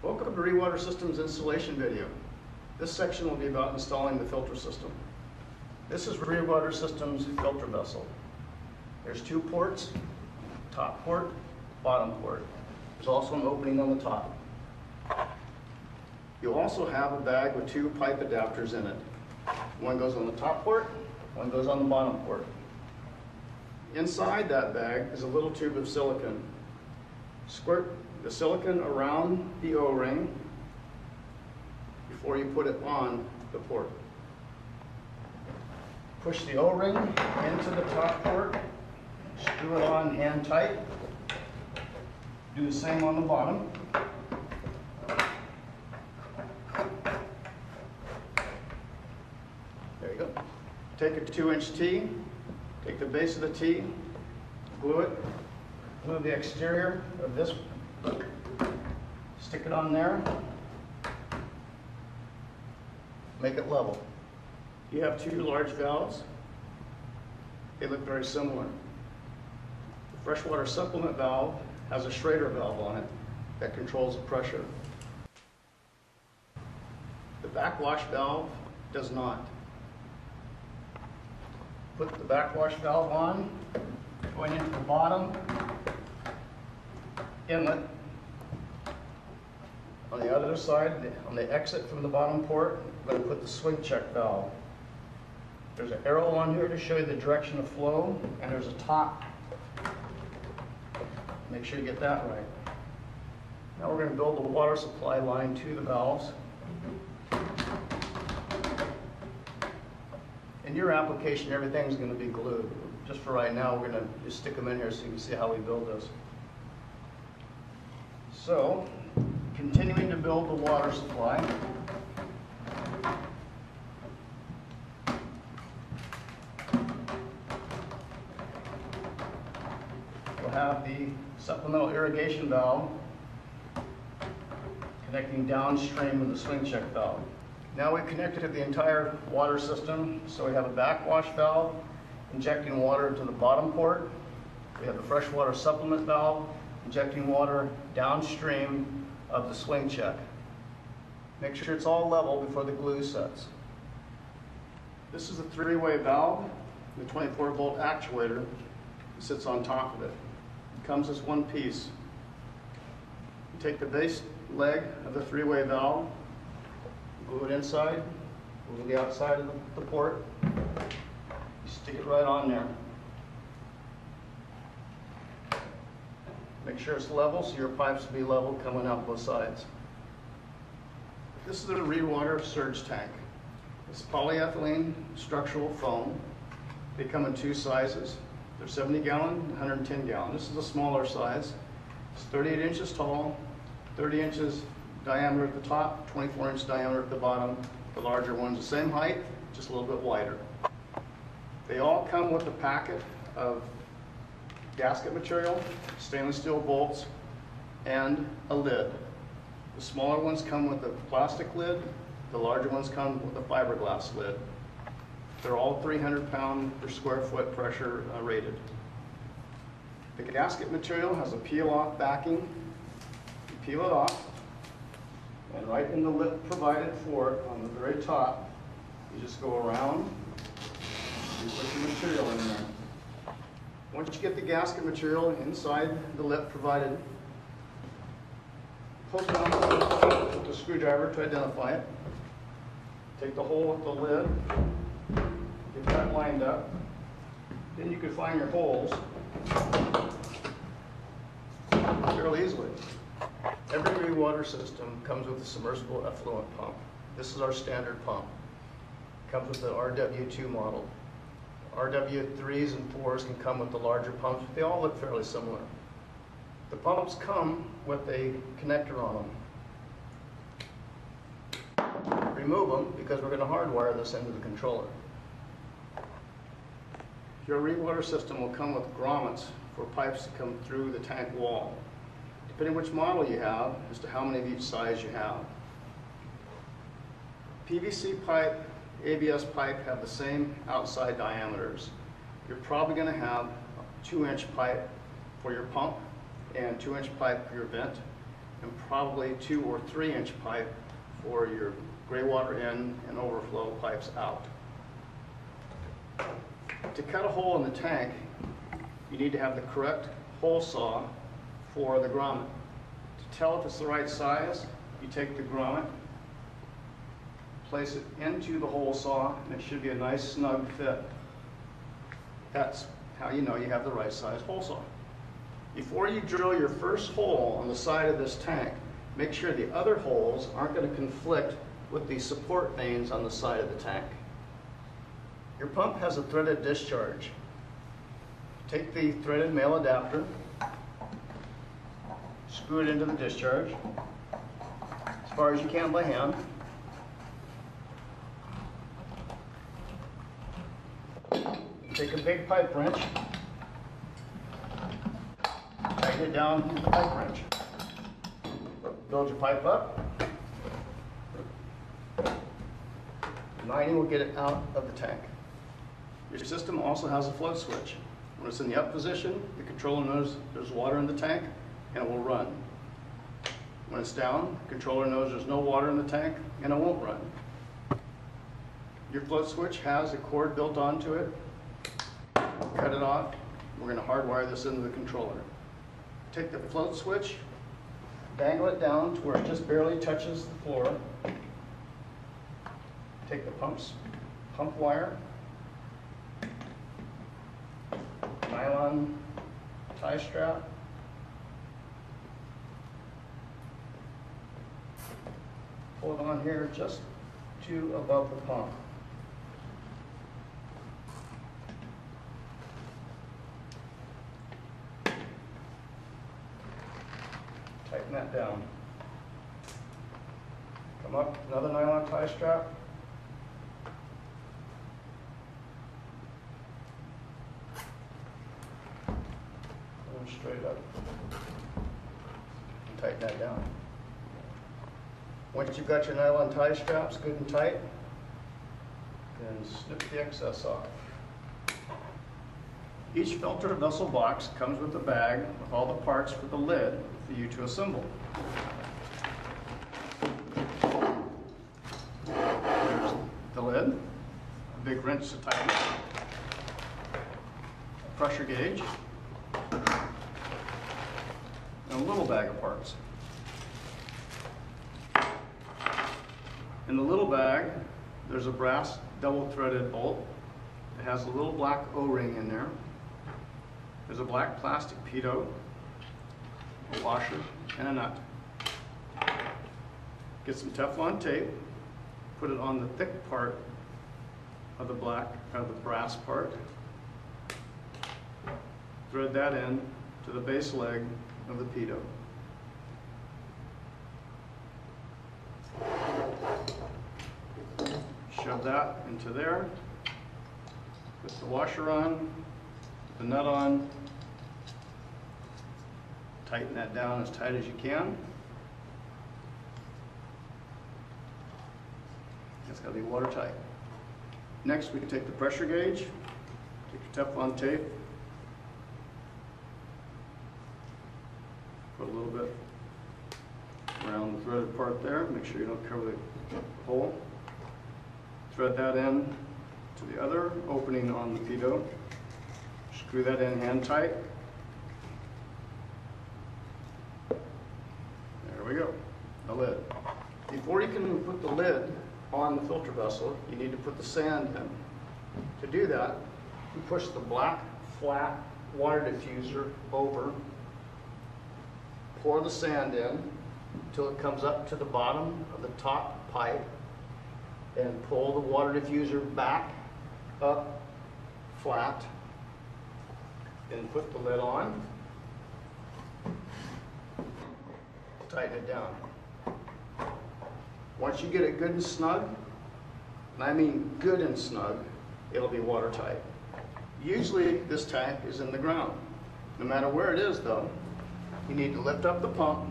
Welcome to ReWater Systems installation video. This section will be about installing the filter system. This is ReWater Systems filter vessel. There's two ports, top port, bottom port. There's also an opening on the top. You'll also have a bag with two pipe adapters in it. One goes on the top port, one goes on the bottom port. Inside that bag is a little tube of silicone. Squirt the silicone around the O-ring before you put it on the port. Push the O-ring into the top port, screw it on hand tight. Do the same on the bottom. There you go. Take a 2-inch T, take the base of the T, glue it, glue the exterior of this, stick it on there, make it level. You have two large valves. They look very similar. The freshwater supplement valve has a Schrader valve on it that controls the pressure. The backwash valve does not. Put the backwash valve on, going into the bottom inlet. On the other side, on the exit from the bottom port, I'm going to put the swing check valve. There's an arrow on here to show you the direction of flow, and there's a top. Make sure you get that right. Now we're going to build the water supply line to the valves. In your application, everything's going to be glued. Just for right now, we're going to just stick them in here so you can see how we build this. So, continuing to build the water supply. We'll have the supplemental irrigation valve connecting downstream of the swing check valve. Now we've connected the entire water system, so we have a backwash valve injecting water into the bottom port. We have the freshwater supplement valve injecting water downstream of the swing check. Make sure it's all level before the glue sets. This is a 3-way valve. The 24-volt actuator sits on top of it. It comes as one piece. You take the base leg of the 3-way valve, glue it inside, glue the outside of the port. You stick it right on there. Make sure it's level so your pipes will be level coming out both sides. This is the ReWater surge tank. It's polyethylene structural foam. They come in two sizes. They're 70 gallon and 110 gallon. This is a smaller size. It's 38 inches tall, 30 inches diameter at the top, 24-inch diameter at the bottom. The larger one's the same height, just a little bit wider. They all come with a packet of gasket material, stainless steel bolts, and a lid. The smaller ones come with a plastic lid, the larger ones come with a fiberglass lid. They're all 300 pound per square foot pressure rated. The gasket material has a peel-off backing. You peel it off, and right in the lip provided for it on the very top, you just go around, you put the material in there. Once you get the gasket material inside the lip provided, pull it down with the screwdriver to identify it. Take the hole with the lid, get that lined up. Then you can find your holes fairly easily. Every ReWater system comes with a submersible effluent pump. This is our standard pump. It comes with the RW2 model. RW3s and 4s can come with the larger pumps, but they all look fairly similar. The pumps come with a connector on them. Remove them because we're going to hardwire this into the controller. Your ReWater system will come with grommets for pipes to come through the tank wall. Depending which model you have as to how many of each size you have. PVC pipe, ABS pipe have the same outside diameters. You're probably going to have a 2-inch pipe for your pump and 2-inch pipe for your vent. and probably 2 or 3 inch pipe for your gray water in and overflow pipes out. To cut a hole in the tank, you need to have the correct hole saw for the grommet. To tell if it's the right size, you take the grommet, place it into the hole saw, and it should be a nice snug fit. That's how you know you have the right size hole saw. Before you drill your first hole on the side of this tank, make sure the other holes aren't going to conflict with the support vanes on the side of the tank. Your pump has a threaded discharge. Take the threaded male adapter, screw it into the discharge as far as you can by hand. Take a big pipe wrench, tighten it down with the pipe wrench. Build your pipe up. The lining will get it out of the tank. Your system also has a float switch. When it's in the up position, the controller knows there's water in the tank and it will run. When it's down, the controller knows there's no water in the tank and it won't run. Your float switch has a cord built onto it. Cut it off. We're going to hardwire this into the controller. Take the float switch, dangle it down to where it just barely touches the floor. Take the pump wire, nylon tie strap, pull it on here just to above the pump. Tighten that down. Come up, another nylon tie strap. Going straight up. And tighten that down. Once you've got your nylon tie straps good and tight, then snip the excess off. Each filter vessel box comes with a bag with all the parts for the lid for you to assemble. There's the lid, a big wrench to tighten, a pressure gauge, and a little bag of parts. In the little bag, there's a brass double-threaded bolt. It has a little black O-ring in there. There's a black plastic pitot, a washer, and a nut. Get some Teflon tape, put it on the thick part of the brass part. Thread that in to the base leg of the pitot. Shove that into there. Put the washer on, the nut on. Tighten that down as tight as you can. It's got to be watertight. Next, we can take the pressure gauge, take your Teflon tape, put a little bit around the threaded part there. Make sure you don't cover the hole. Thread that in to the other opening on the pitot. Screw that in hand tight. There we go, the lid. Before you can put the lid on the filter vessel, you need to put the sand in. To do that, you push the black, flat water diffuser over, pour the sand in until it comes up to the bottom of the top pipe, and pull the water diffuser back up flat, and put the lid on. Tighten it down. Once you get it good and snug, and I mean good and snug, it'll be watertight. Usually this tank is in the ground. No matter where it is though, you need to lift up the pump,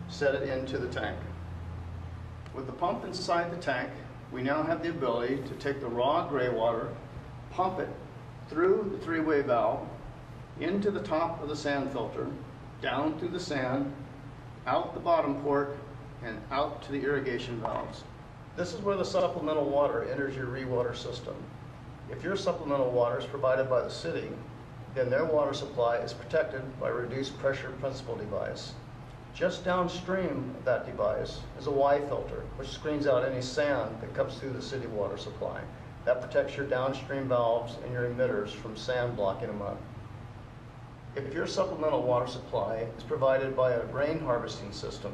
set it into the tank. With the pump inside the tank, we now have the ability to take the raw gray water, pump it through the three-way valve, into the top of the sand filter, down through the sand, out the bottom port and out to the irrigation valves. This is where the supplemental water enters your ReWater system. If your supplemental water is provided by the city, then their water supply is protected by a reduced pressure principal device. Just downstream of that device is a Y filter, which screens out any sand that comes through the city water supply. That protects your downstream valves and your emitters from sand blocking them up. If your supplemental water supply is provided by a rain harvesting system,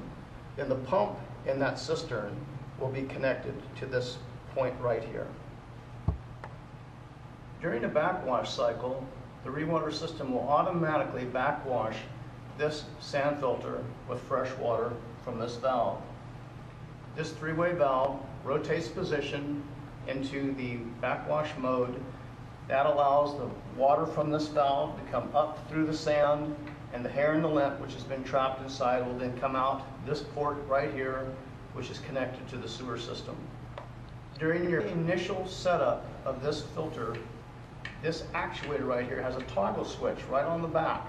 then the pump in that cistern will be connected to this point right here. During a backwash cycle, the ReWater system will automatically backwash this sand filter with fresh water from this valve. This three-way valve rotates position into the backwash mode. That allows the water from this valve to come up through the sand, and the hair and the lint, which has been trapped inside, will then come out this port right here, which is connected to the sewer system. During your initial setup of this filter, this actuator right here has a toggle switch right on the back.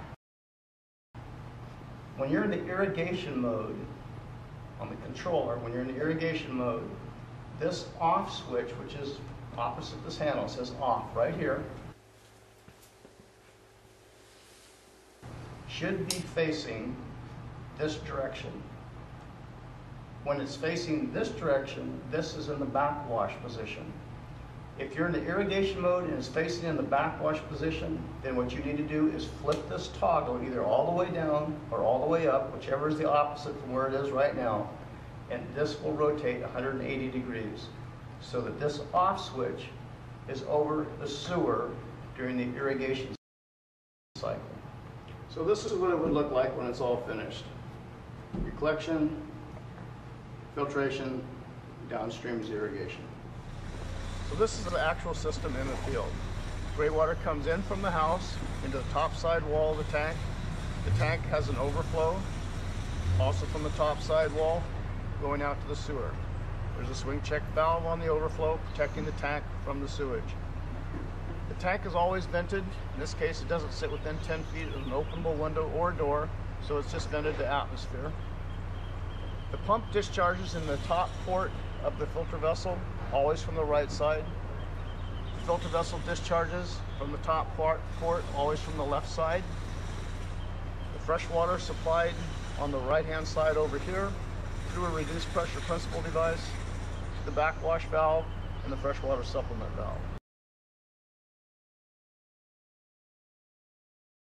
When you're in the irrigation mode, on the controller, when you're in the irrigation mode, this off switch, which is opposite this handle, says off right here, should be facing this direction. When it's facing this direction, this is in the backwash position. If you're in the irrigation mode and it's facing in the backwash position, then what you need to do is flip this toggle either all the way down or all the way up, whichever is the opposite from where it is right now, and this will rotate 180 degrees so that this off switch is over the sewer during the irrigation cycle. So this is what it would look like when it's all finished. Your collection, filtration, downstream is irrigation. So this is the actual system in the field. Gray water comes in from the house into the top side wall of the tank. The tank has an overflow, also from the top side wall, going out to the sewer. There's a swing check valve on the overflow, protecting the tank from the sewage. The tank is always vented. In this case, it doesn't sit within 10 feet of an openable window or door, so it's just vented to atmosphere. The pump discharges in the top port of the filter vessel, always from the right side. The filter vessel discharges from the top port, always from the left side. The fresh water supplied on the right-hand side over here through a reduced pressure principal device, the backwash valve, and the freshwater supplement valve.